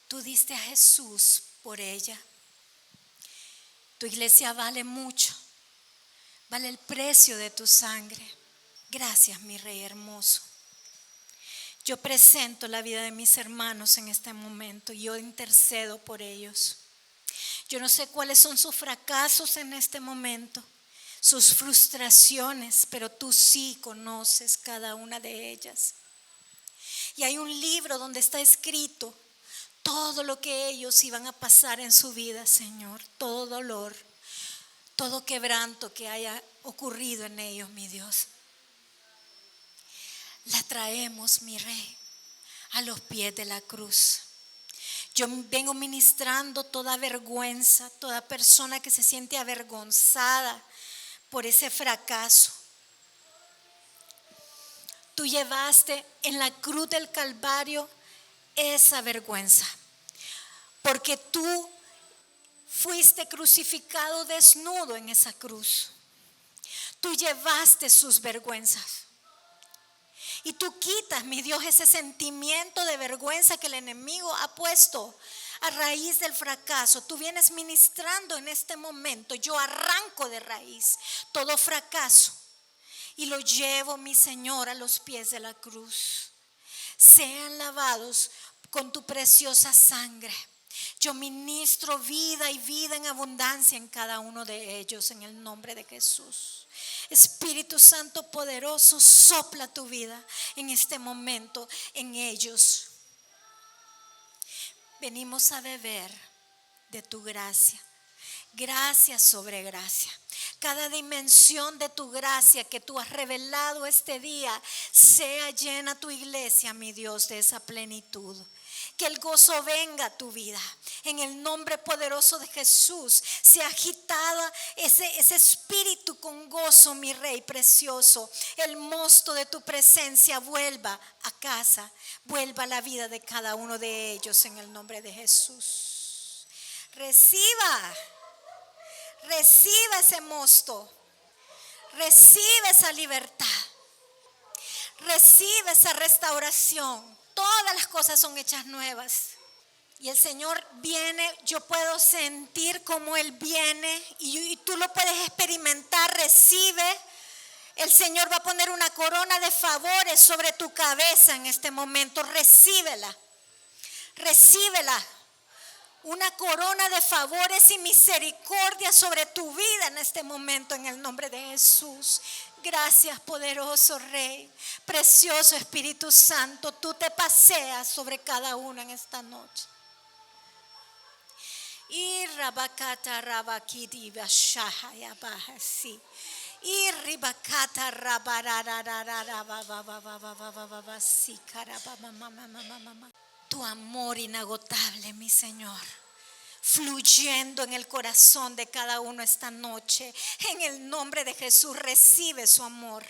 Tú diste a Jesús por ella. Tu iglesia vale mucho. Vale el precio de tu sangre. Gracias, mi Rey hermoso. Yo presento la vida de mis hermanos en este momento. Yo intercedo por ellos. Yo no sé cuáles son sus fracasos en este momento, sus frustraciones, pero tú sí conoces cada una de ellas. Y hay un libro donde está escrito todo lo que ellos iban a pasar en su vida, Señor. Todo dolor, todo quebranto que haya ocurrido en ellos, mi Dios. La traemos, mi Rey, a los pies de la cruz. Yo vengo ministrando toda vergüenza, toda persona que se siente avergonzada por ese fracaso. Tú llevaste en la cruz del Calvario esa vergüenza, porque tú fuiste crucificado desnudo en esa cruz. Tú llevaste sus vergüenzas. Y tú quitas, mi Dios, ese sentimiento de vergüenza que el enemigo ha puesto a raíz del fracaso. Tú vienes ministrando en este momento. Yo arranco de raíz todo fracaso y lo llevo, mi Señor, a los pies de la cruz. Sean lavados con tu preciosa sangre. Yo ministro vida y vida en abundancia en cada uno de ellos en el nombre de Jesús. Espíritu Santo poderoso, sopla tu vida en este momento en ellos. Venimos a beber de tu gracia. Gracia sobre gracia. Cada dimensión de tu gracia que tú has revelado este día, sea llena tu iglesia, mi Dios, de esa plenitud. Que el gozo venga a tu vida. En el nombre poderoso de Jesús, sea agitada ese espíritu con gozo, mi Rey precioso. El mosto de tu presencia vuelva a casa, vuelva a la vida de cada uno de ellos en el nombre de Jesús. Reciba ese mosto, recibe esa libertad, recibe esa restauración. Todas las cosas son hechas nuevas. Y el Señor viene, yo puedo sentir como Él viene y tú lo puedes experimentar. Recibe. El Señor va a poner una corona de favores sobre tu cabeza en este momento. Recíbela. Recíbela. Una corona de favores y misericordia sobre tu vida en este momento en el nombre de Jesús. Gracias, poderoso Rey, precioso Espíritu Santo. Tú te paseas sobre cada uno en esta noche. Y rabakata rabakiti bashaya bahasi. Y ribakata rabarararararabababababababasi karabamamamamamama. Tu amor inagotable, mi Señor, fluyendo en el corazón de cada uno esta noche. En el nombre de Jesús, recibe su amor.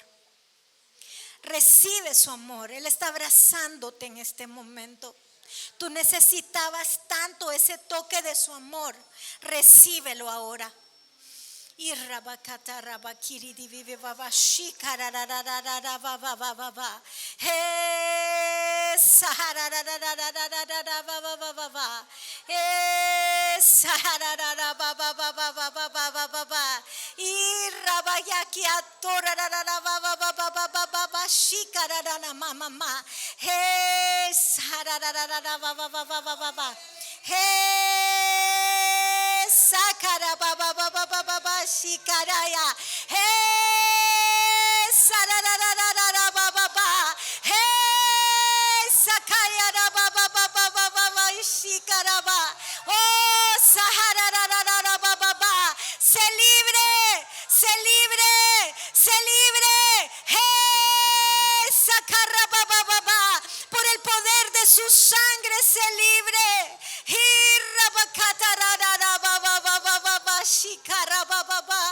Recibe su amor. Él está abrazándote en este momento. Tú necesitabas tanto ese toque de su amor. Recíbelo ahora. Y rabakata rabakiri divive babashi karararararababababa. Saharararararababababa. Sahararararababababababa. Y rabayaki atorarararabababababa shikararararabababa. Sahararararabababababa. Sakara baba baba baba baba shikaraya. Sararararara baba baba. Sakaya baba baba baba shikaraba. Oh, saharararara baba baba. Se libre, se libre, se libre. Sakara baba baba. Por el poder de su sangre se libre. Shikarababa,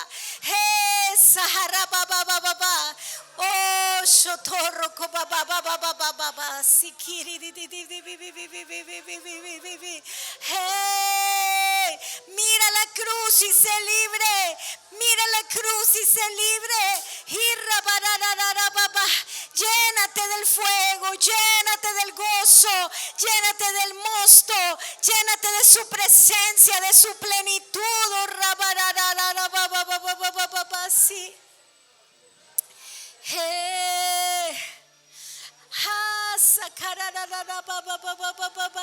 Saharababa, oh, Shotorro Kobaba, Sikiri, hey, mira la cruz y se libre, mira la cruz y se libre, llénate del fuego, llénate del gozo, llénate del mosto, llénate de su presencia, de su plenitud. Sí.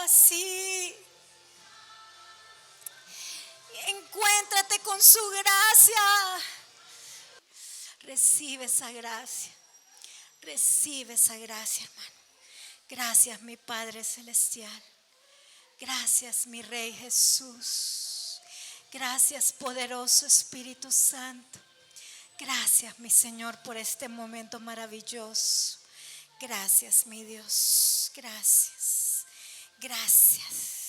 Sí. Encuéntrate con su gracia. Recibe esa gracia. Recibe esa gracia, hermano. Gracias, mi Padre Celestial. Gracias, mi Rey Jesús. Gracias, poderoso Espíritu Santo. Gracias, mi Señor, por este momento maravilloso. Gracias, mi Dios. Gracias. Gracias.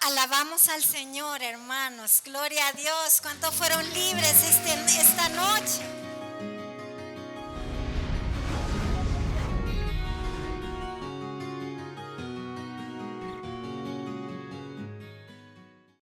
Alabamos al Señor, hermanos. Gloria a Dios. ¿Cuántos fueron libres esta noche?